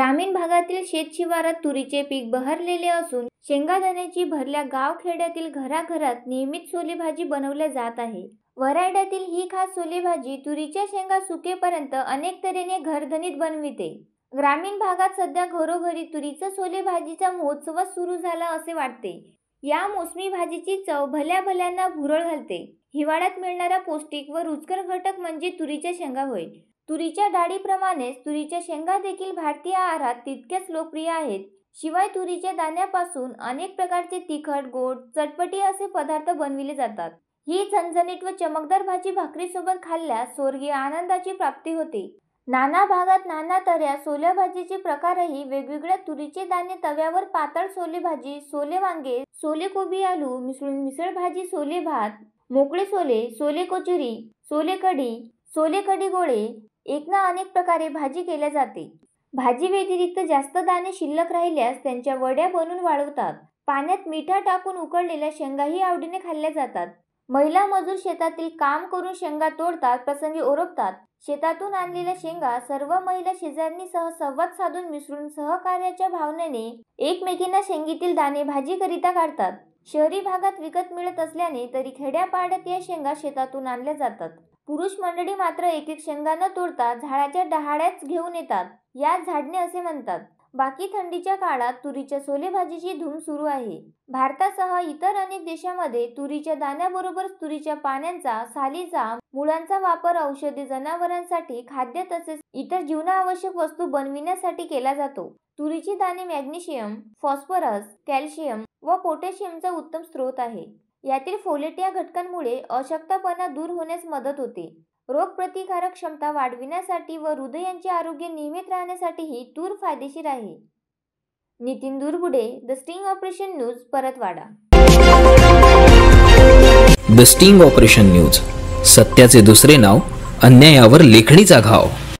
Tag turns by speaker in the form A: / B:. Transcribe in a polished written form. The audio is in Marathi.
A: ग्रामीण भागातील शेतशिवारात तुरीचे पीक बहरलेले असून शेंगादाण्याची भरल्या गावखेड्यातील घराघरात नियमित सोलेभाजी बनवल्या जात आहे। वऱ्हाड्यातील ही खास सोलेभाजी तुरीच्या शेंगा सुकेपर्यंत अनेक तऱ्हेने घरधनीत बनविते। ग्रामीण भागात सध्या घरोघरी तुरीच्या सोलेभाजीचा महोत्सव सुरू झाला असे वाटते। या मोसमी भाजीची चव भल्या भल्यांना भुरळ घालते। हिवाळ्यात मिळणारा पौष्टिक व रुचकर घटक म्हणजे तुरीच्या शेंगा होय। तुरीच्या डाळीप्रमाणेच तुरीच्या शेंगा देखील भारतीय आहारात तितक्याच लोकप्रिय आहेत। शिवाय तुरीच्या दाण्यापासून अनेक प्रकारचे तिखट, गोड, चटपटी असे पदार्थ बनविले जातात। ही झणझणीत व चमकदार भाजी भाकरीसोबत खाल्ल्यास स्वर्गीय आनंदाची प्राप्ती होते। नाना भागात नाना तऱ्हा सोलेभाजीचे प्रकारही वेगवेगळ्या तुरीचे दाणे तव्यावर पातळ सोलेभाजी, सोले वांगे, सोले कोबी आलू मिसळून मिसळ भाजी, सोले भात, मोकळे सोले, सोले कचोरी, सोले कढी, सोले कढी गोळे एक ना अनेक प्रकारे भाजी केल्या जाते। भाजी व्यतिरिक्त जास्त दाणे शिल्लक राहिल्यास त्यांच्या वड्या बनवून वाळवतात। पाण्यात मिठा टाकून उकडलेल्या शेंगाही आवडीने खाल्ल्या जातात। महिला मजूर शेतातील काम करून शेंगा तोडतात, प्रसंगी ओरपतात। शेतातून आणलेल्या शेंगा सर्व महिला शेजारणीसह संवाद साधून मिसळून सहकार्याच्या भावनेने एकमेकींना शेंगीतील दाणे भाजीकरिता काढतात। शहरी भागात विकत मिळत असल्याने तरी खेड्यापाड्यात या शेंगा शेतातून आणल्या जातात। पुरुष मंडळी मात्र एक एक शेंगा न तोडता झाडाच्या डहाळ्याच घेऊन येतात, यात झाडणे असे म्हणतात। बाकी थंडीच्या काळात तुरीच्या सोलेभाजीची धूम सुरू आहे। भारतासह इतर अनेक देशांमध्ये तुरीच्या दाण्याबरोबरच तुरीच्या पानांचा, सालीचा, मुळांचा वापर औषधी, जनावरांसाठी खाद्य तसेच इतर जीवनावश्यक वस्तू बनविण्यासाठी केला जातो। तुरीची दाणे मॅग्नेशियम, फॉस्फरस, कॅल्शियम व पोटॅशियमचा उत्तम स्रोत आहे। यातील फोलेट या घटकांमुळे अशक्तपणा दूर होण्यास मदत होते। रोगप्रतिकारक क्षमता वाढविण्यासाठी व हृदयाचे आरोग्य नियमित राहण्यासाठीही तूर फायदेशीर आहे। Nitin Durgude, the sting operation news, Paratwada.
B: The sting operation news, सत्याचे दुसरे नाव, अन्यायावर लेखणीचा घाव।